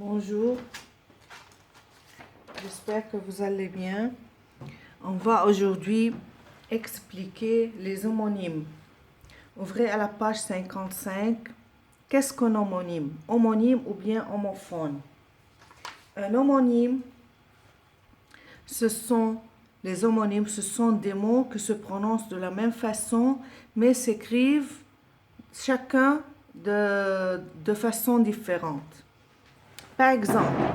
Bonjour, j'espère que vous allez bien. On va aujourd'hui expliquer les homonymes. Ouvrez à la page 55. Qu'est-ce qu'un homonyme? Homonyme ou bien homophone. Un homonyme, les homonymes, ce sont des mots qui se prononcent de la même façon, mais s'écrivent chacun de façon différente. Par exemple,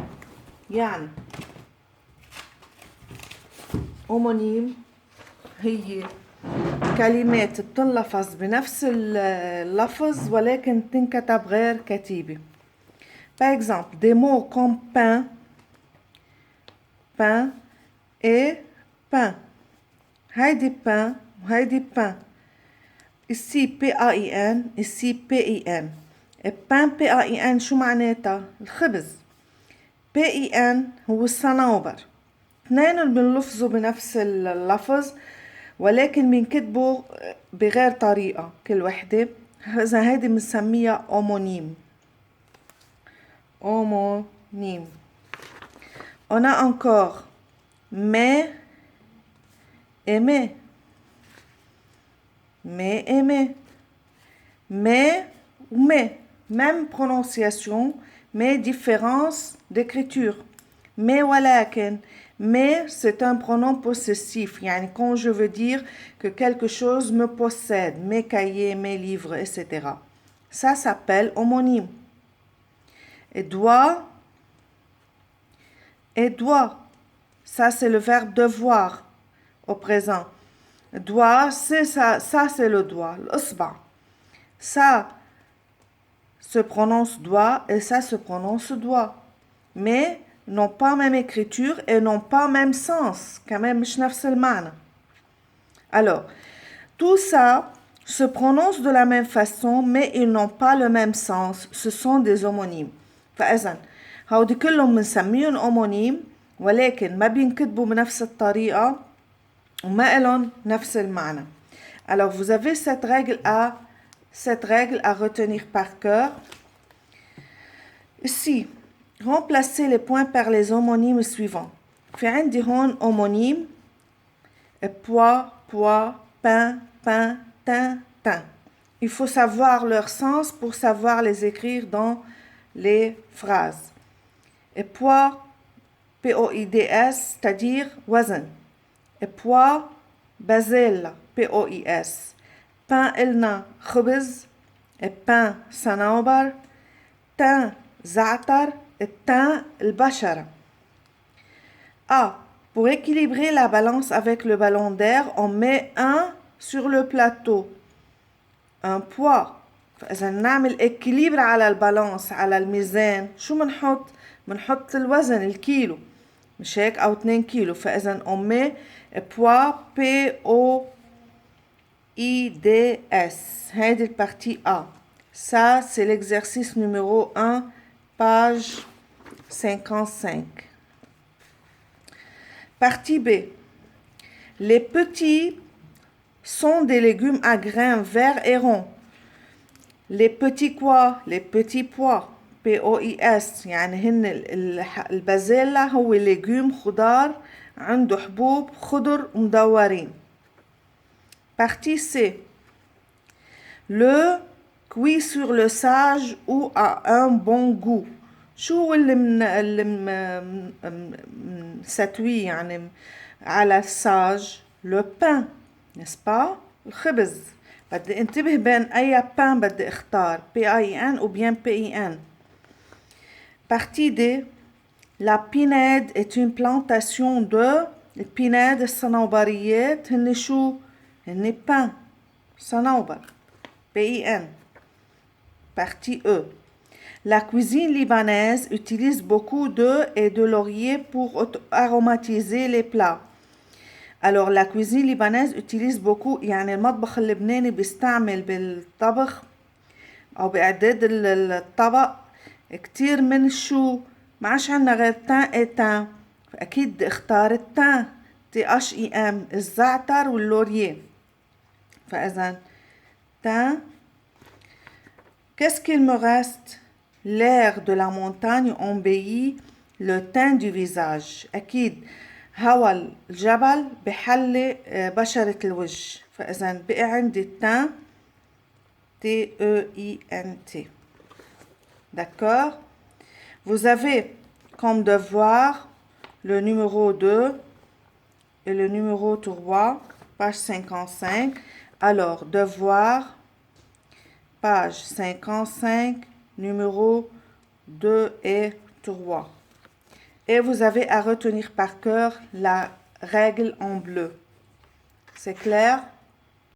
يعني homonyme هي كلمات بتنلفظ بنفس اللفظ ولكن تنكتب غير كتيبة. Par exemple, des mots comme pain, pain et pain. هيدي pain وهيدي pain. Ici P-A-I-N, ici P-I-N. pain P-A-I-N شو معناتها؟ الخبز. P-I-N هو الصنوبر. اثنين بنلفظوا بنفس اللفظ ولكن بنكتبوا بغير طريقة كل وحدة. إذا هيدي بنسميها homonyme. Homonyme. On a encore mais et mais. Mais et mais. Mais ou mais. Même prononciation, mais différence d'écriture. Mais ولكن. Mais c'est un pronom possessif. يعني quand je veux dire que quelque chose me possède, mes cahiers, mes livres, etc. Ça s'appelle homonyme. Et doit. Ça c'est le verbe devoir au présent. Doigt, c'est ça c'est le doigt, l'isba. Ça se prononce doigt et ça se prononce doigt. Mais n'ont pas même écriture et n'ont pas même sens. Quand même, مش نفس المعنى. Alors, tout ça se prononce de la même façon, mais ils n'ont pas le même sens. Ce sont des homonymes. فإذن هودي كلهم بنسميهم homonymes ولكن ما بينكتبوا بنفس الطريقة وما إلهم نفس المعنى. Alors, vous avez cette règle à retenir par cœur. Ici, remplacez les points par les homonymes suivants. في عندي هون homonyme poids, poids, pain, pain, tin, tin. Il faut savoir leur sens pour savoir les écrire dans les phrases. Et poids, P-O-I-D-S, c'est-à-dire وزن. Et poids, بازيلا, P-O-I-S. Pain إلنا خبز. Et pain صنوبر. Tin زعتر. Et tin البشرة. A. Pour équilibrer la balance avec le ballon d'air, on met un sur le plateau. Un poids. فإذا نعمل équilibre على البالانس على الميزان شو بنحط الوزن الكيلو مش هيك أو 2 كيلو. فإذا on met poids P-O-I-D-S. هيدي البارتي A. Ça c'est l'exercice numéro 1, page 55. Partie B. Les petits sont des légumes à grains verts et ronds. Les petits quoi? Les petits pois. P-O-I-S. يعني هن البازيلا هو légume خضار عنده حبوب خضر مدورين. Partie C. Le cuit sur le sage ou a un bon goût. شو هو اللي مساتوي يعني على الساج؟ le pain, n'est-ce pas? الخبز. بدي انتبه بين أي pain بدي اختار P-I-N ou bien P-I-N. Partie D. La pinède est une plantation de البيناد الصنوبريات هن شو؟ هن pain صنوبر P-I-N. Partie E. La cuisine libanaise utilise beaucoup d'œufs et de laurier pour aromatiser les plats. Alors, la cuisine libanaise utilise beaucoup يعني المطبخ اللبناني بيستعمل بالطبخ أو بإعداد الطبق كتير من شو؟ ما عادش عنا غير تان اي تان. فأكيد بدي اختار التان T-H-I-M الزعتر واللوريه. فإذا تان. Qu'est-ce qu'il me reste? L'air de la montagne embellit le teint du visage. أكيد هوا الجبل بحلي بشرة الوجه. فإذا بقي عندي التان T-E-I-N-T. D'accord? Vous avez comme devoir le numéro 2 et le numéro 3, page 55. Alors, devoir, page 55, numéro 2 et 3. Et vous avez à retenir par cœur la règle en bleu. C'est clair?